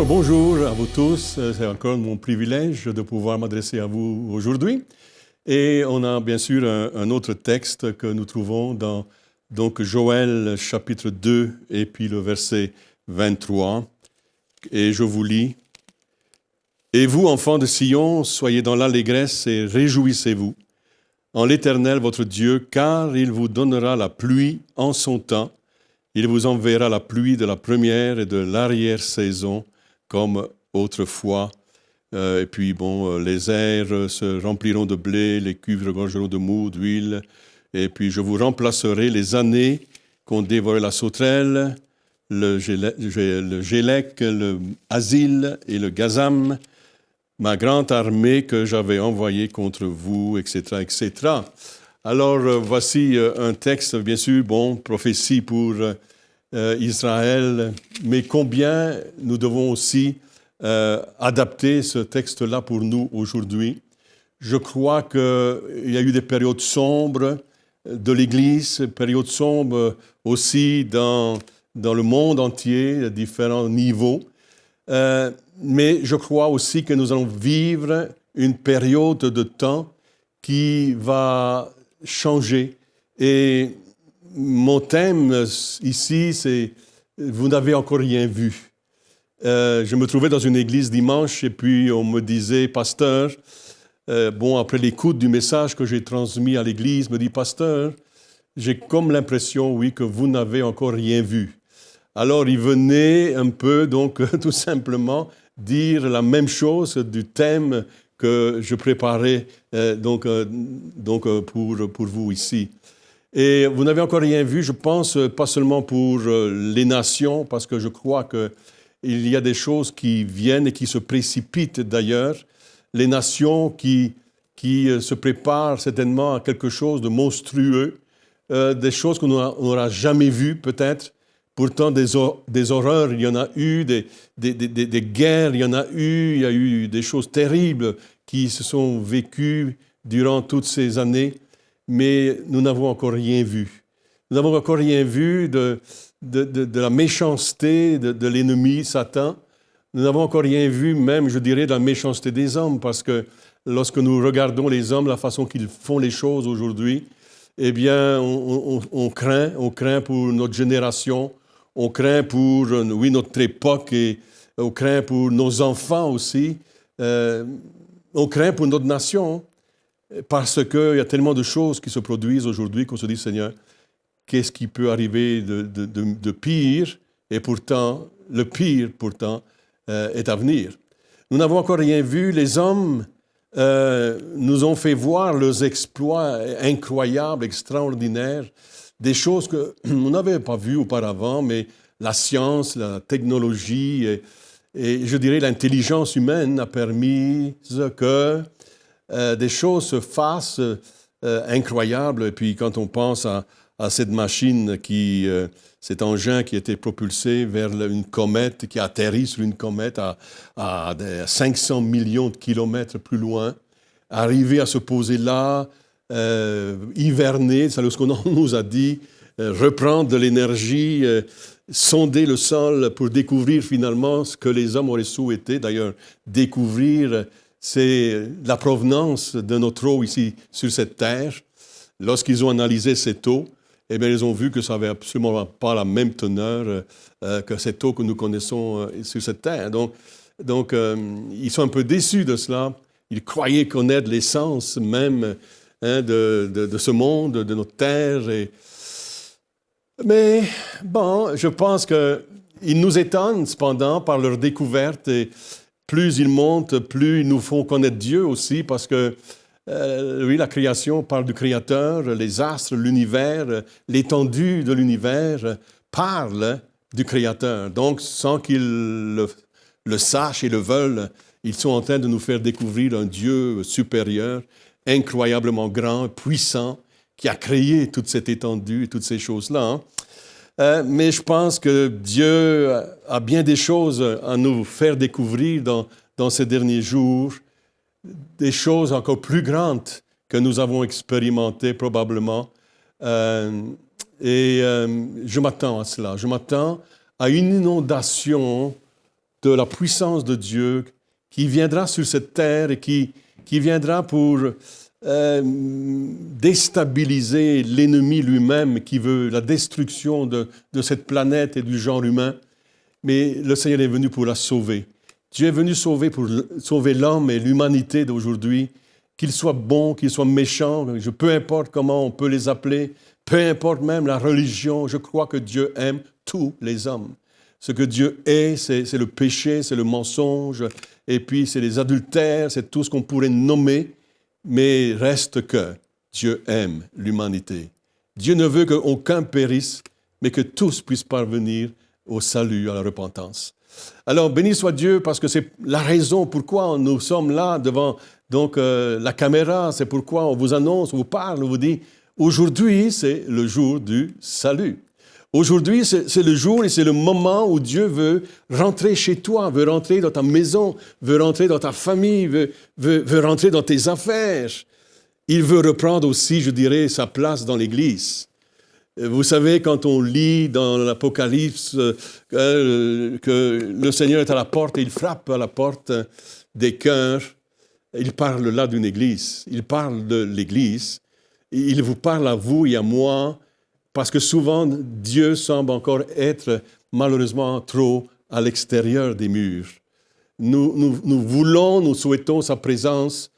Alors, bonjour à vous tous. C'est encore mon privilège de pouvoir m'adresser à vous aujourd'hui. Et on a bien sûr un autre texte que nous trouvons dans donc Joël chapitre 2 et puis le verset 23. Et je vous lis. « Et vous, enfants de Sion, soyez dans l'allégresse et réjouissez-vous en l'Éternel votre Dieu, car il vous donnera la pluie en son temps. Il vous enverra la pluie de la première et de l'arrière-saison, comme autrefois. Et puis, les airs se rempliront de blé, les cuves regorgeront de mou, d'huile. Et puis, je vous remplacerai les années qu'ont dévoré la sauterelle, le gélec, le asile et le gazam, ma grande armée que j'avais envoyée contre vous, etc., etc. Alors, voici un texte, bien sûr, prophétie pour Israël, mais combien nous devons aussi adapter ce texte-là pour nous aujourd'hui. Je crois qu'il y a eu des périodes sombres de l'Église, périodes sombres aussi dans le monde entier, à différents niveaux. Mais je crois aussi que nous allons vivre une période de temps qui va changer. Et mon thème ici, c'est « Vous n'avez encore rien vu ». Je me trouvais dans une église dimanche et puis on me disait « Pasteur », après l'écoute du message que j'ai transmis à l'église, me dit « Pasteur, j'ai comme l'impression, oui, que vous n'avez encore rien vu ». Alors, il venait un peu, donc, tout simplement, dire la même chose du thème que je préparais pour vous ici. Et vous n'avez encore rien vu, je pense, pas seulement pour les nations, parce que je crois qu'il y a des choses qui viennent et qui se précipitent d'ailleurs. Les nations qui se préparent certainement à quelque chose de monstrueux, des choses qu'on n'aura jamais vues peut-être. Pourtant, des horreurs, il y en a eu, des guerres, il y en a eu, il y a eu des choses terribles qui se sont vécues durant toutes ces années, mais nous n'avons encore rien vu. Nous n'avons encore rien vu de la méchanceté de l'ennemi, Satan. Nous n'avons encore rien vu, même, je dirais, de la méchanceté des hommes, parce que lorsque nous regardons les hommes, la façon qu'ils font les choses aujourd'hui, eh bien, on craint pour notre génération, on craint pour, oui, notre époque et on craint pour nos enfants aussi. On craint pour notre nation parce qu'il y a tellement de choses qui se produisent aujourd'hui qu'on se dit, Seigneur, qu'est-ce qui peut arriver de pire? Et pourtant, le pire, est à venir. Nous n'avons encore rien vu. Les hommes nous ont fait voir leurs exploits incroyables, extraordinaires, des choses qu'on n'avait pas vues auparavant, mais la science, la technologie et je dirais l'intelligence humaine a permis que des choses se fassent incroyables. Et puis quand on pense à cette machine, cet engin qui était propulsé vers une comète, qui atterrit sur une comète à 500 millions de kilomètres plus loin, arriver à se poser là, hiverner, c'est ce qu'on nous a dit, reprendre de l'énergie, sonder le sol pour découvrir finalement ce que les hommes auraient souhaité. D'ailleurs, découvrir, c'est la provenance de notre eau ici sur cette terre. Lorsqu'ils ont analysé cette eau, eh bien, ils ont vu que ça n'avait absolument pas la même teneur que cette eau que nous connaissons sur cette terre. Donc, ils sont un peu déçus de cela. Ils croyaient connaître l'essence même de ce monde, de notre terre. Mais je pense qu'ils nous étonnent cependant par leur découverte. Et plus ils montent, plus ils nous font connaître Dieu aussi, parce que oui, la création parle du Créateur, les astres, l'univers, l'étendue de l'univers parle du Créateur. Donc, sans qu'ils le sachent et le veulent, ils sont en train de nous faire découvrir un Dieu supérieur, incroyablement grand, puissant, qui a créé toute cette étendue et toutes ces choses-là. Mais je pense que Dieu a bien des choses à nous faire découvrir dans ces derniers jours, des choses encore plus grandes que nous avons expérimentées probablement. Je m'attends à cela. Je m'attends à une inondation de la puissance de Dieu qui viendra sur cette terre et qui viendra pour déstabiliser l'ennemi lui-même qui veut la destruction de cette planète et du genre humain. Mais le Seigneur est venu pour la sauver. Dieu est venu pour sauver l'homme et l'humanité d'aujourd'hui, qu'ils soient bons, qu'ils soient méchants, peu importe comment on peut les appeler, peu importe même la religion, je crois que Dieu aime tous les hommes. Ce que Dieu est, c'est le péché, c'est le mensonge, et puis c'est les adultères, c'est tout ce qu'on pourrait nommer, mais reste que Dieu aime l'humanité. Dieu ne veut qu'aucun périsse, mais que tous puissent parvenir au salut, à la repentance. Alors, béni soit Dieu, parce que c'est la raison pourquoi nous sommes là devant la caméra, c'est pourquoi on vous annonce, on vous parle, on vous dit, aujourd'hui, c'est le jour du salut. Aujourd'hui, c'est le jour et c'est le moment où Dieu veut rentrer chez toi, veut rentrer dans ta maison, veut rentrer dans ta famille, veut rentrer dans tes affaires. Il veut reprendre aussi, je dirais, sa place dans l'Église. Vous savez, quand on lit dans l'Apocalypse que le Seigneur est à la porte et il frappe à la porte des cœurs, il parle là d'une Église. Il parle de l'Église. Il vous parle à vous et à moi, parce que souvent, Dieu semble encore être malheureusement trop à l'extérieur des murs. Nous souhaitons sa présence,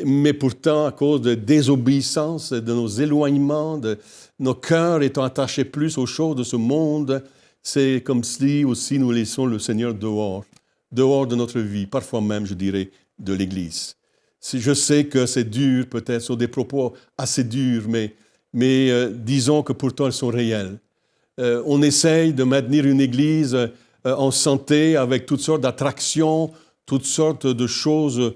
mais pourtant, à cause de désobéissance, de nos éloignements, de nos cœurs étant attachés plus aux choses de ce monde, c'est comme si aussi nous laissons le Seigneur dehors de notre vie, parfois même, je dirais, de l'Église. Je sais que c'est dur, peut-être, sur des propos assez durs, mais disons que pourtant elles sont réelles. On essaye de maintenir une Église en santé avec toutes sortes d'attractions, toutes sortes de choses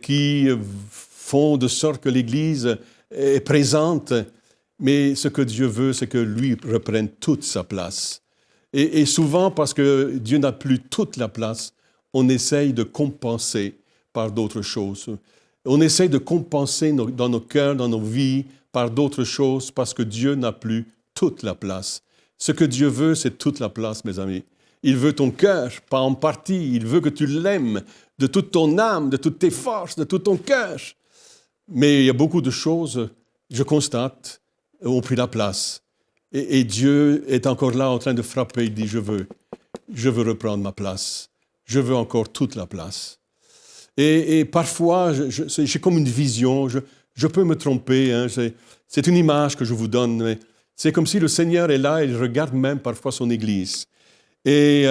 qui font de sorte que l'Église est présente. Mais ce que Dieu veut, c'est que lui reprenne toute sa place. Et souvent, parce que Dieu n'a plus toute la place, on essaye de compenser par d'autres choses. On essaye de compenser dans nos cœurs, dans nos vies, par d'autres choses, parce que Dieu n'a plus toute la place. Ce que Dieu veut, c'est toute la place, mes amis. Il veut ton cœur, pas en partie. Il veut que tu l'aimes de toute ton âme, de toutes tes forces, de tout ton cœur. Mais il y a beaucoup de choses, je constate, ont pris la place. Et Dieu est encore là en train de frapper. Il dit, je veux reprendre ma place. Je veux encore toute la place. Et parfois, j'ai comme une vision, je peux me tromper, hein, c'est une image que je vous donne, mais c'est comme si le Seigneur est là et il regarde même parfois son Église. Et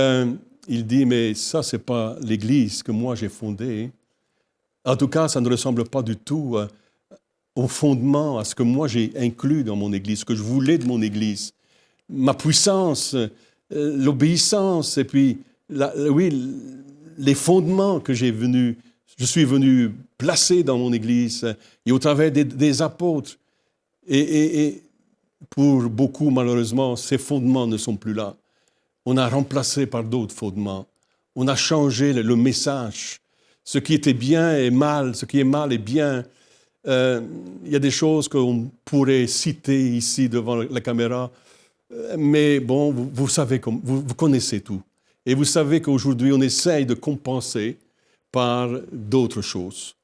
il dit, mais ça, ce n'est pas l'Église que moi j'ai fondée. En tout cas, ça ne ressemble pas du tout au fondement, à ce que moi j'ai inclus dans mon Église, ce que je voulais de mon Église. Ma puissance, l'obéissance, et puis, les fondements que je suis venu placer dans mon Église, et au travers des apôtres. Et pour beaucoup, malheureusement, ces fondements ne sont plus là. On a remplacé par d'autres fondements. On a changé le message. Ce qui était bien est mal, ce qui est mal est bien. Il y a des choses qu'on pourrait citer ici devant la caméra, mais bon, vous savez, vous connaissez tout. Et vous savez qu'aujourd'hui, on essaye de compenser par d'autres choses.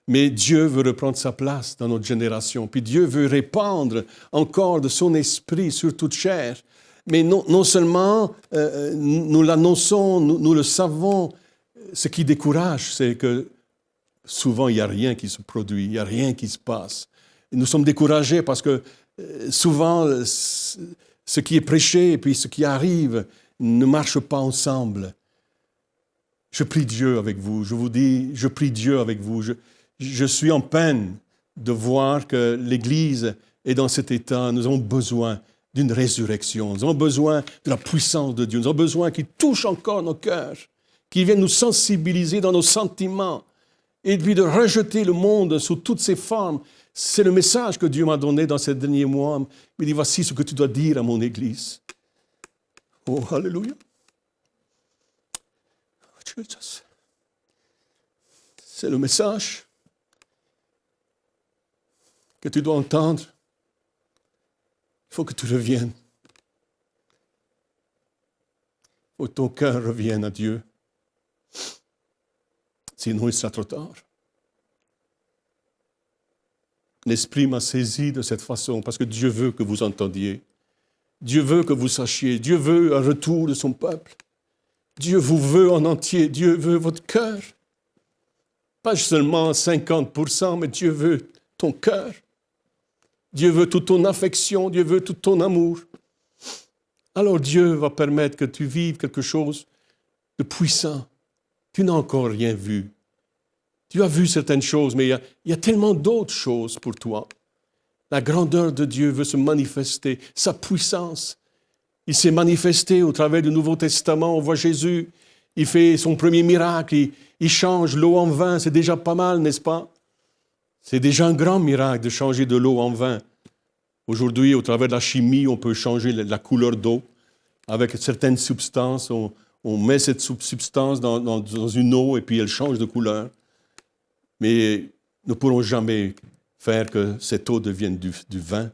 Mais Dieu veut reprendre sa place dans notre génération. Puis Dieu veut répandre encore de son esprit sur toute chair. Mais non seulement nous l'annonçons, nous le savons, ce qui décourage, c'est que souvent, il n'y a rien qui se produit, il n'y a rien qui se passe. Et nous sommes découragés parce que souvent, ce qui est prêché et puis ce qui arrive ne marche pas ensemble. Je prie Dieu avec vous. Je vous dis, je prie Dieu avec vous. Je suis en peine de voir que l'Église est dans cet état. Nous avons besoin d'une résurrection. Nous avons besoin de la puissance de Dieu. Nous avons besoin qu'il touche encore nos cœurs, qu'il vienne nous sensibiliser dans nos sentiments et puis de rejeter le monde sous toutes ses formes. C'est le message que Dieu m'a donné dans ces derniers mois. Il dit, voici ce que tu dois dire à mon Église. Oh, alléluia. Jesus. C'est le message que tu dois entendre. Il faut que tu reviennes. Il faut que ton cœur revienne à Dieu. Sinon, il sera trop tard. L'Esprit m'a saisi de cette façon parce que Dieu veut que vous entendiez. Dieu veut que vous sachiez. Dieu veut un retour de son peuple. Dieu vous veut en entier. Dieu veut votre cœur. Pas seulement 50%, mais Dieu veut ton cœur. Dieu veut toute ton affection. Dieu veut tout ton amour. Alors Dieu va permettre que tu vives quelque chose de puissant. Tu n'as encore rien vu. Tu as vu certaines choses, mais il y a tellement d'autres choses pour toi. La grandeur de Dieu veut se manifester, sa puissance. Il s'est manifesté au travers du Nouveau Testament. On voit Jésus, il fait son premier miracle, il change l'eau en vin. C'est déjà pas mal, n'est-ce pas? C'est déjà un grand miracle de changer de l'eau en vin. Aujourd'hui, au travers de la chimie, on peut changer la couleur d'eau. Avec certaines substances, on met cette substance dans une eau et puis elle change de couleur. Mais nous ne pourrons jamais faire que cette eau devienne du vin.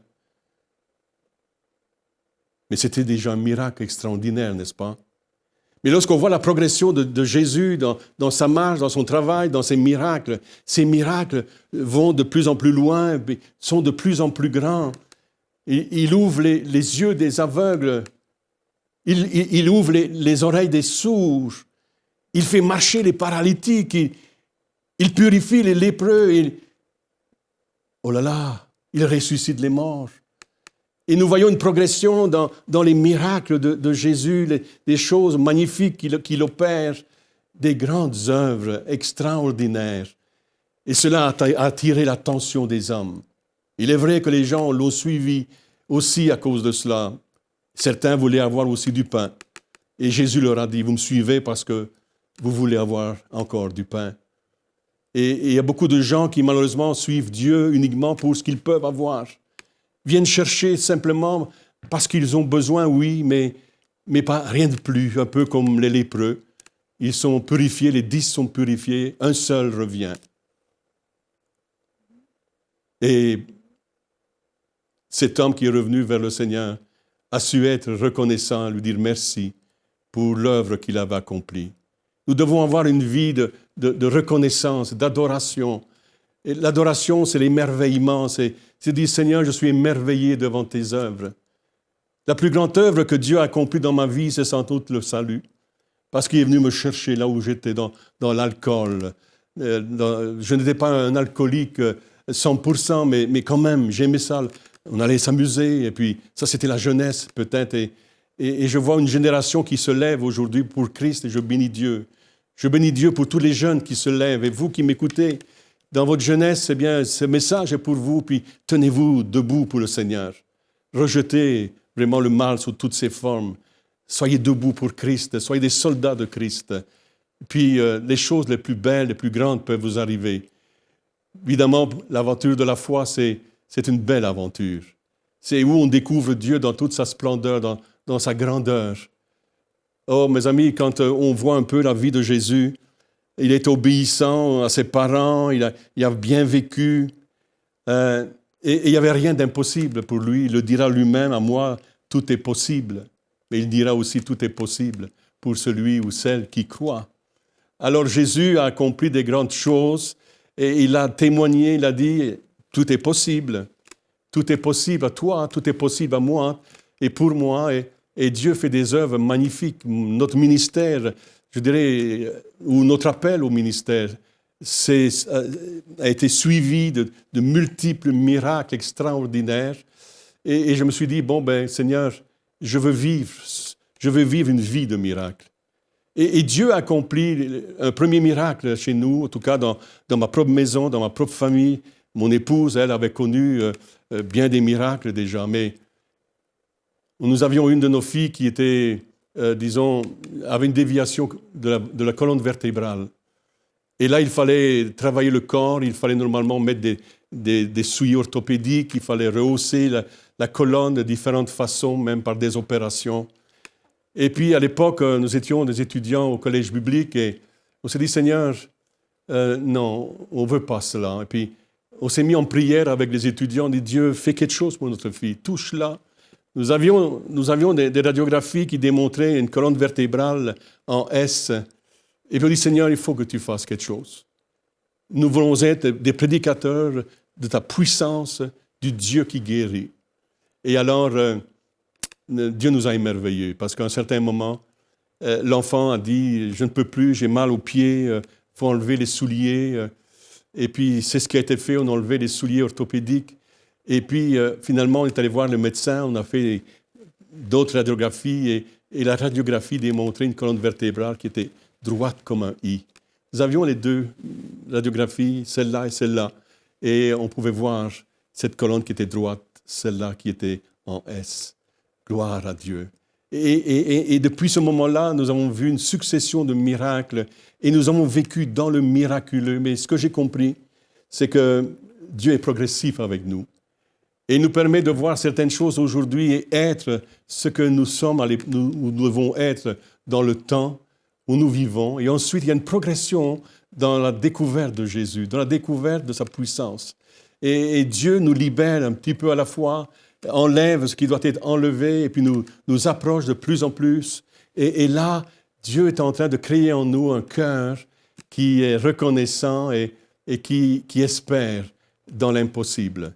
Mais c'était déjà un miracle extraordinaire, n'est-ce pas? Mais lorsqu'on voit la progression de Jésus dans sa marche, dans son travail, dans ses miracles vont de plus en plus loin, sont de plus en plus grands. Il ouvre les yeux des aveugles. Il ouvre les oreilles des sourds. Il fait marcher les paralytiques. Il purifie les lépreux. Oh là là, il ressuscite les morts. Et nous voyons une progression dans les miracles de Jésus, des choses magnifiques qu'il opère, des grandes œuvres extraordinaires. Et cela a attiré l'attention des hommes. Il est vrai que les gens l'ont suivi aussi à cause de cela. Certains voulaient avoir aussi du pain. Et Jésus leur a dit, vous me suivez parce que vous voulez avoir encore du pain. Et il y a beaucoup de gens qui malheureusement suivent Dieu uniquement pour ce qu'ils peuvent avoir. Viennent chercher simplement parce qu'ils ont besoin, oui, mais pas rien de plus, un peu comme les lépreux. Ils sont purifiés, les 10 sont purifiés, un seul revient. Et cet homme qui est revenu vers le Seigneur a su être reconnaissant, lui dire merci pour l'œuvre qu'il avait accomplie. Nous devons avoir une vie de reconnaissance, d'adoration. Et l'adoration, c'est l'émerveillement, c'est dire, Seigneur, je suis émerveillé devant tes œuvres. La plus grande œuvre que Dieu a accomplie dans ma vie, c'est sans doute le salut. Parce qu'il est venu me chercher là où j'étais, dans l'alcool. Je n'étais pas un alcoolique 100%, mais quand même, j'aimais ça. On allait s'amuser, et puis ça, c'était la jeunesse, peut-être. Et je vois une génération qui se lève aujourd'hui pour Christ, et je bénis Dieu. Je bénis Dieu pour tous les jeunes qui se lèvent. Et vous qui m'écoutez, dans votre jeunesse, eh bien, ce message est pour vous, puis tenez-vous debout pour le Seigneur. Rejetez vraiment le mal sous toutes ses formes. Soyez debout pour Christ, soyez des soldats de Christ. Puis les choses les plus belles, les plus grandes peuvent vous arriver. Évidemment, l'aventure de la foi, c'est une belle aventure. C'est où on découvre Dieu dans toute sa splendeur, dans sa grandeur. Oh, mes amis, quand on voit un peu la vie de Jésus, il est obéissant à ses parents, il a bien vécu. Et il n'y avait rien d'impossible pour lui. Il le dira lui-même, à moi, tout est possible. Mais il dira aussi, tout est possible pour celui ou celle qui croit. Alors Jésus a accompli des grandes choses et il a témoigné, il a dit, tout est possible. Tout est possible à toi, tout est possible à moi et pour moi. Et Dieu fait des œuvres magnifiques. Notre ministère, je dirais, ou notre appel au ministère, a été suivi de multiples miracles extraordinaires. Et je me suis dit, bon, ben Seigneur, je veux vivre une vie de miracles. Et Dieu a accompli un premier miracle chez nous, en tout cas dans ma propre maison, dans ma propre famille. Mon épouse, elle, avait connu bien des miracles déjà, mais nous avions une de nos filles qui était, avait une déviation de la colonne vertébrale. Et là, il fallait travailler le corps, il fallait normalement mettre des souliers orthopédiques, il fallait rehausser la colonne de différentes façons, même par des opérations. Et puis, à l'époque, nous étions des étudiants au collège biblique et on s'est dit, Seigneur, non, on ne veut pas cela. Et puis, on s'est mis en prière avec les étudiants, on dit, Dieu, fais quelque chose pour notre fille, touche-la. Nous avions des radiographies qui démontraient une colonne vertébrale en S. Et puis on dit, Seigneur, il faut que tu fasses quelque chose. Nous voulons être des prédicateurs de ta puissance, du Dieu qui guérit. Et alors, Dieu nous a émerveillés, parce qu'à un certain moment, l'enfant a dit, je ne peux plus, j'ai mal aux pieds, il faut enlever les souliers. Et puis, c'est ce qui a été fait, on a enlevé les souliers orthopédiques. Et puis, finalement, on est allé voir le médecin, on a fait d'autres radiographies, et la radiographie démontrait une colonne vertébrale qui était droite comme un I. Nous avions les deux radiographies, celle-là et celle-là, et on pouvait voir cette colonne qui était droite, celle-là qui était en S. Gloire à Dieu. Et depuis ce moment-là, nous avons vu une succession de miracles et nous avons vécu dans le miraculeux. Mais ce que j'ai compris, c'est que Dieu est progressif avec nous. Et il nous permet de voir certaines choses aujourd'hui et être ce que nous sommes, nous devons être dans le temps où nous vivons. Et ensuite, il y a une progression dans la découverte de Jésus, dans la découverte de sa puissance. Et Dieu nous libère un petit peu à la fois, enlève ce qui doit être enlevé et puis nous approche de plus en plus. Et là, Dieu est en train de créer en nous un cœur qui est reconnaissant et qui espère dans l'impossible.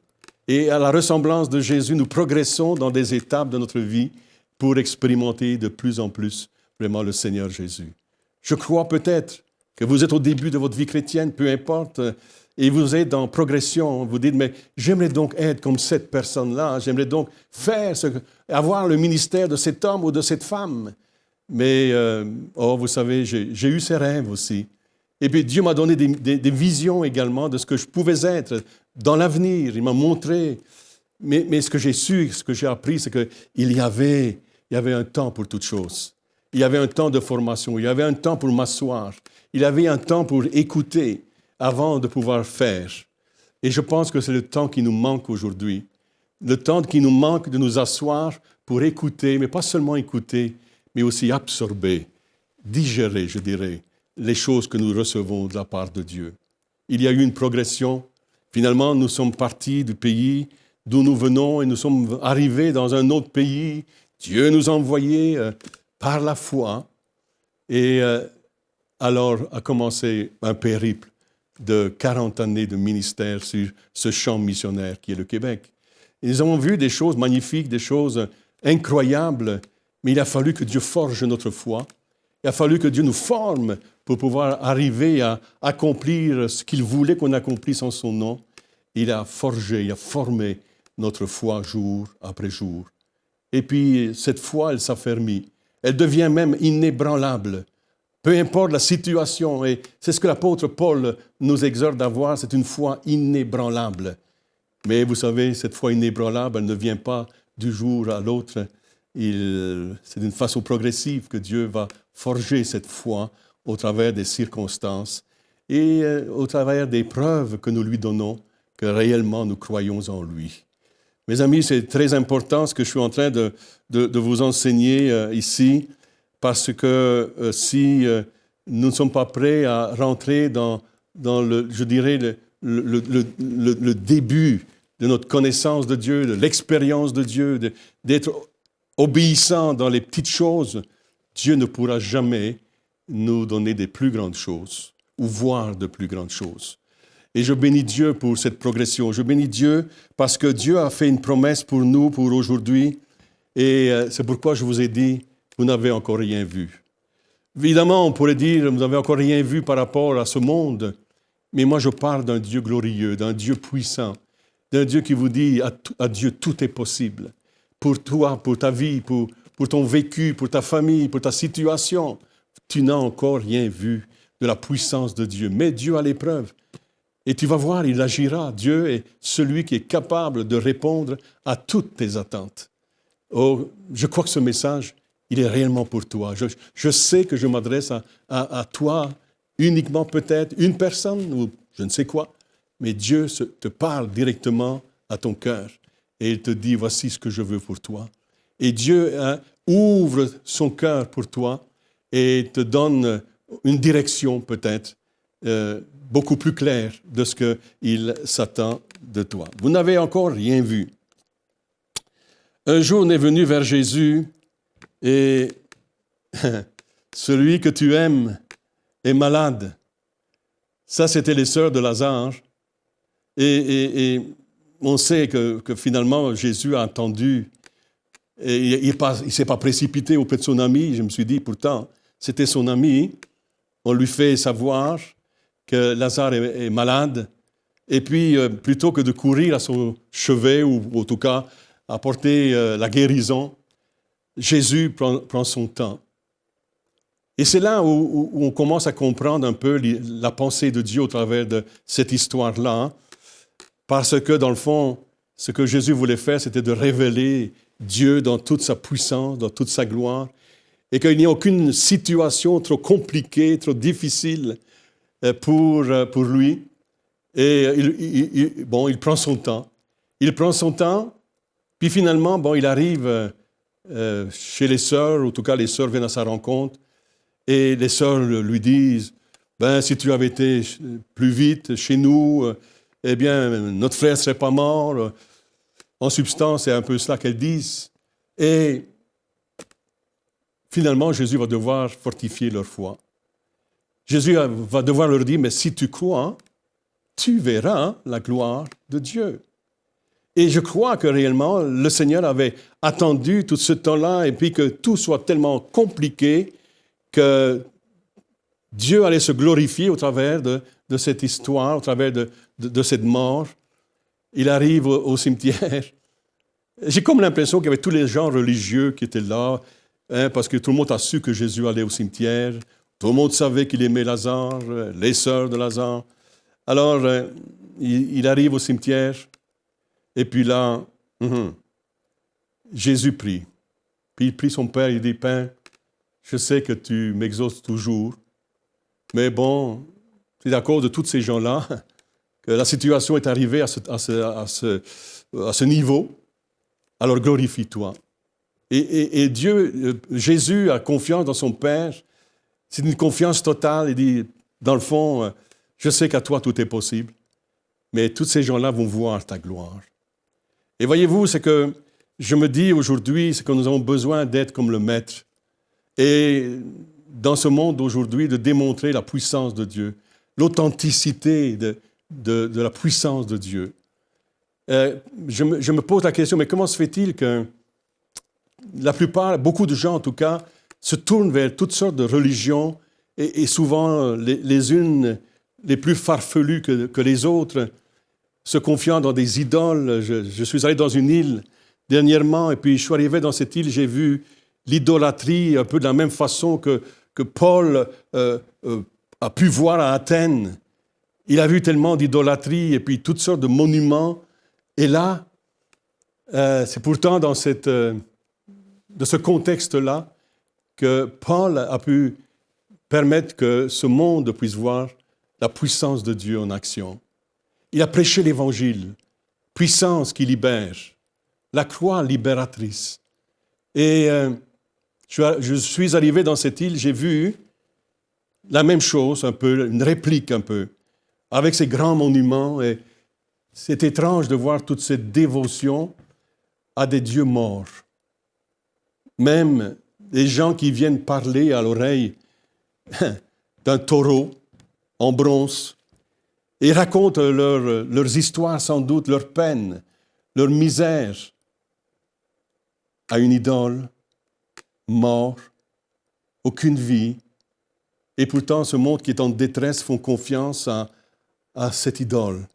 Et à la ressemblance de Jésus, nous progressons dans des étapes de notre vie pour expérimenter de plus en plus vraiment le Seigneur Jésus. Je crois peut-être que vous êtes au début de votre vie chrétienne, peu importe, et vous êtes en progression. Vous dites, mais j'aimerais donc être comme cette personne-là, j'aimerais donc avoir le ministère de cet homme ou de cette femme. Mais, vous savez, j'ai eu ces rêves aussi. Et puis Dieu m'a donné des visions également de ce que je pouvais être dans l'avenir. Il m'a montré. Mais ce que j'ai su, ce que j'ai appris, c'est qu'il y avait un temps pour toutes choses. Il y avait un temps de formation. Il y avait un temps pour m'asseoir. Il y avait un temps pour écouter avant de pouvoir faire. Et je pense que c'est le temps qui nous manque aujourd'hui. Le temps qui nous manque de nous asseoir pour écouter, mais pas seulement écouter, mais aussi absorber, digérer, je dirais, les choses que nous recevons de la part de Dieu. Il y a eu une progression. Finalement, nous sommes partis du pays d'où nous venons et nous sommes arrivés dans un autre pays. Dieu nous a envoyés par la foi. Et alors a commencé un périple de 40 années de ministère sur ce champ missionnaire qui est le Québec. Et nous avons vu des choses magnifiques, des choses incroyables, mais il a fallu que Dieu forge notre foi. Il a fallu que Dieu nous forme pour pouvoir arriver à accomplir ce qu'il voulait qu'on accomplisse en son nom. Il a forgé, il a formé notre foi jour après jour. Et puis, cette foi, elle s'affermit. Elle devient même inébranlable. Peu importe la situation, et c'est ce que l'apôtre Paul nous exhorte d'avoir, c'est une foi inébranlable. Mais vous savez, cette foi inébranlable, elle ne vient pas du jour à l'autre. C'est d'une façon progressive que Dieu va forger cette foi au travers des circonstances et au travers des preuves que nous lui donnons que réellement nous croyons en lui. Mes amis, c'est très important ce que je suis en train de vous enseigner ici, parce que si nous ne sommes pas prêts à rentrer dans je dirais, le début de notre connaissance de Dieu, de l'expérience de Dieu, d'être obéissant dans les petites choses, Dieu ne pourra jamais nous donner des plus grandes choses ou voir de plus grandes choses. Et je bénis Dieu pour cette progression. Je bénis Dieu parce que Dieu a fait une promesse pour nous, pour aujourd'hui. Et c'est pourquoi je vous ai dit, vous n'avez encore rien vu. Évidemment, on pourrait dire, vous n'avez encore rien vu par rapport à ce monde. Mais moi, je parle d'un Dieu glorieux, d'un Dieu puissant, d'un Dieu qui vous dit, à Dieu, tout est possible. Pour toi, pour ta vie, pour ton vécu, pour ta famille, pour ta situation. Tu n'as encore rien vu de la puissance de Dieu. Mets Dieu à l'épreuve. Et tu vas voir, il agira. Dieu est celui qui est capable de répondre à toutes tes attentes. Oh, je crois que ce message, il est réellement pour toi. Je sais que je m'adresse à toi, uniquement peut-être une personne, ou je ne sais quoi, mais Dieu te parle directement à ton cœur. Et il te dit, voici ce que je veux pour toi. Et Dieu ouvre son cœur pour toi et te donne une direction peut-être beaucoup plus claire de ce qu'il s'attend de toi. Vous n'avez encore rien vu. Un jour, on est venu vers Jésus et celui que tu aimes est malade. Ça, c'était les sœurs de Lazare. Et on sait que finalement, Jésus a entendu. Et il ne s'est pas précipité auprès de son ami. Je me suis dit, pourtant, c'était son ami. On lui fait savoir que Lazare est malade. Et puis, plutôt que de courir à son chevet, ou en tout cas apporter la guérison, Jésus prend son temps. Et c'est là où on commence à comprendre un peu la pensée de Dieu au travers de cette histoire-là. Parce que, dans le fond, ce que Jésus voulait faire, c'était de révéler Dieu dans toute sa puissance, dans toute sa gloire, et qu'il n'y a aucune situation trop compliquée, trop difficile pour lui. Et il prend son temps. Il prend son temps, puis finalement, il arrive chez les sœurs, en tout cas les sœurs viennent à sa rencontre, et les sœurs lui disent, si tu avais été plus vite chez nous, eh bien, notre frère ne serait pas mort. En substance, c'est un peu cela qu'elles disent. Et finalement, Jésus va devoir fortifier leur foi. Jésus va devoir leur dire, mais si tu crois, tu verras la gloire de Dieu. Et je crois que réellement, le Seigneur avait attendu tout ce temps-là et puis que tout soit tellement compliqué que Dieu allait se glorifier au travers de cette histoire, au travers de cette mort. Il arrive au cimetière. J'ai comme l'impression qu'il y avait tous les gens religieux qui étaient là, parce que tout le monde a su que Jésus allait au cimetière. Tout le monde savait qu'il aimait Lazare, les sœurs de Lazare. Alors, il arrive au cimetière, et puis là, Jésus prie. Puis il prie son Père, il dit, Père, je sais que tu m'exauces toujours, mais bon, c'est à cause de tous ces gens-là que la situation est arrivée à ce niveau, alors glorifie-toi. Et Dieu, Jésus a confiance dans son Père, c'est une confiance totale, il dit, dans le fond, je sais qu'à toi tout est possible, mais tous ces gens-là vont voir ta gloire. Et voyez-vous, c'est que je me dis aujourd'hui, c'est que nous avons besoin d'être comme le Maître. Et dans ce monde d'aujourd'hui, de démontrer la puissance de Dieu, l'authenticité de la puissance de Dieu. Je me pose la question, mais comment se fait-il que la plupart, beaucoup de gens en tout cas, se tournent vers toutes sortes de religions et souvent les unes les plus farfelues que les autres, se confiant dans des idoles. Je suis allé dans une île dernièrement et puis je suis arrivé dans cette île, j'ai vu l'idolâtrie un peu de la même façon que Paul a pu voir à Athènes. Il a vu tellement d'idolâtrie et puis toutes sortes de monuments. Et là, c'est pourtant dans de ce contexte-là que Paul a pu permettre que ce monde puisse voir la puissance de Dieu en action. Il a prêché l'Évangile, puissance qui libère, la croix libératrice. Et je suis arrivé dans cette île, j'ai vu la même chose, un peu, une réplique un peu, avec ces grands monuments. Et c'est étrange de voir toute cette dévotion à des dieux morts. Même des gens qui viennent parler à l'oreille d'un taureau en bronze et racontent leurs histoires, sans doute, leurs peines, leur misère à une idole, mort, aucune vie. Et pourtant, ce monde qui est en détresse font confiance à cette idole.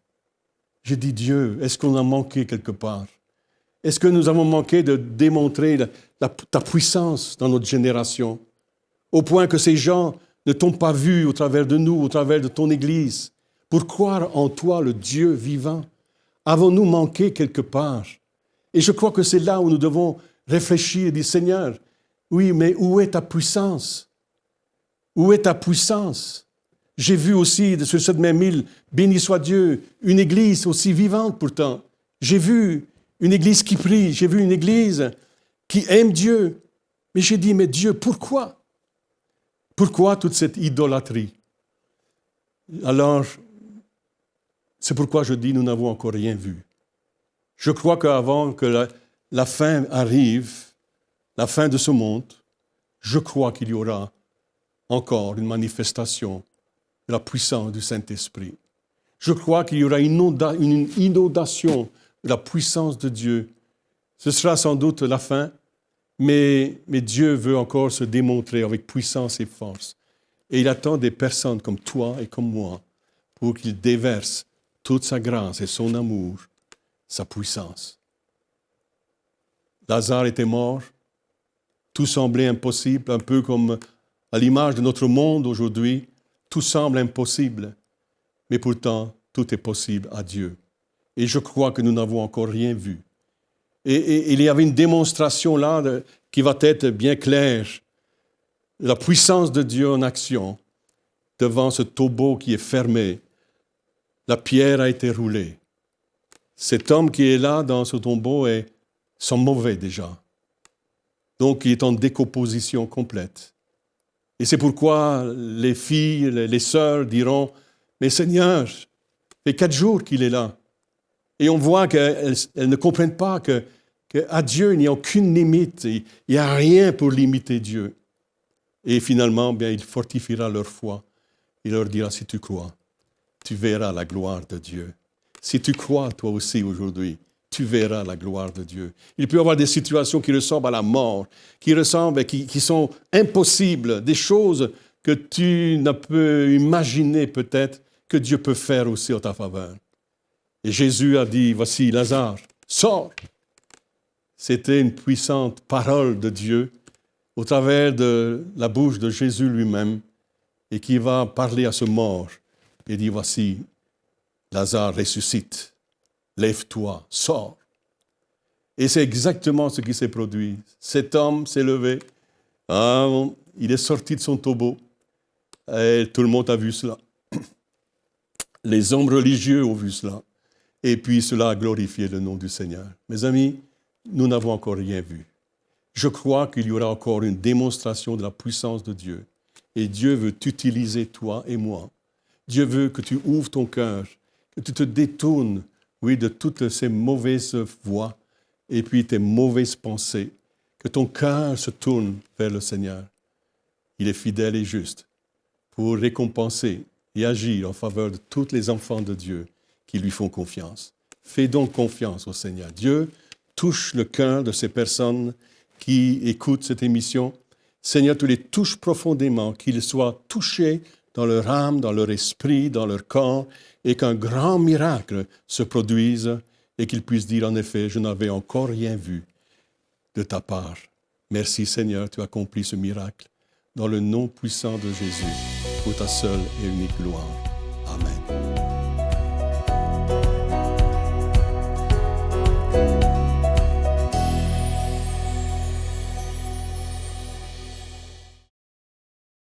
J'ai dit, Dieu, est-ce qu'on a manqué quelque part? Est-ce que nous avons manqué de démontrer ta puissance dans notre génération, au point que ces gens ne t'ont pas vu au travers de nous, au travers de ton Église, pour croire en toi, le Dieu vivant? Avons-nous manqué quelque part? Et je crois que c'est là où nous devons réfléchir et dire, Seigneur, oui, mais où est ta puissance? Où est ta puissance? J'ai vu aussi, sur cette même île, béni soit Dieu, une église aussi vivante pourtant. J'ai vu une église qui prie, j'ai vu une église qui aime Dieu. Mais j'ai dit, mais Dieu, pourquoi? Pourquoi toute cette idolâtrie? Alors, c'est pourquoi je dis, nous n'avons encore rien vu. Je crois qu'avant que la fin arrive, la fin de ce monde, je crois qu'il y aura encore une manifestation de la puissance du Saint-Esprit. Je crois qu'il y aura une inondation de la puissance de Dieu. Ce sera sans doute la fin, mais Dieu veut encore se démontrer avec puissance et force. Et il attend des personnes comme toi et comme moi pour qu'il déverse toute sa grâce et son amour, sa puissance. Lazare était mort, tout semblait impossible, un peu comme à l'image de notre monde aujourd'hui, tout semble impossible, mais pourtant tout est possible à Dieu. Et je crois que nous n'avons encore rien vu. Et il y avait une démonstration là qui va être bien claire, la puissance de Dieu en action devant ce tombeau qui est fermé. La pierre a été roulée. Cet homme qui est là dans ce tombeau sent mauvais déjà. Donc il est en décomposition complète. Et c'est pourquoi les filles, les sœurs diront, « Mais Seigneur, ça fait 4 jours qu'il est là. » Et on voit qu'elles ne comprennent pas qu'à Dieu, il n'y a aucune limite. Il n'y a rien pour limiter Dieu. Et finalement, bien, il fortifiera leur foi. Il leur dira, si tu crois, tu verras la gloire de Dieu. Si tu crois, toi aussi, aujourd'hui, tu verras la gloire de Dieu. Il peut y avoir des situations qui ressemblent à la mort, qui sont impossibles, des choses que tu ne peux imaginer peut-être que Dieu peut faire aussi en ta faveur. Et Jésus a dit, voici Lazare, sors. C'était une puissante parole de Dieu au travers de la bouche de Jésus lui-même et qui va parler à ce mort et dit, voici, Lazare ressuscite, lève-toi, sors. Et c'est exactement ce qui s'est produit. Cet homme s'est levé, il est sorti de son tombeau et tout le monde a vu cela. Les hommes religieux ont vu cela. Et puis cela a glorifié le nom du Seigneur. Mes amis, nous n'avons encore rien vu. Je crois qu'il y aura encore une démonstration de la puissance de Dieu. Et Dieu veut t'utiliser, toi et moi. Dieu veut que tu ouvres ton cœur, que tu te détournes, oui, de toutes ces mauvaises voies et puis tes mauvaises pensées, que ton cœur se tourne vers le Seigneur. Il est fidèle et juste pour récompenser et agir en faveur de tous les enfants de Dieu qui lui font confiance. Fais donc confiance au Seigneur. Dieu touche le cœur de ces personnes qui écoutent cette émission. Seigneur, tu les touches profondément, qu'ils soient touchés dans leur âme, dans leur esprit, dans leur corps, et qu'un grand miracle se produise et qu'ils puissent dire en effet, je n'avais encore rien vu de ta part. Merci Seigneur, tu as accompli ce miracle dans le nom puissant de Jésus, pour ta seule et unique gloire. Amen.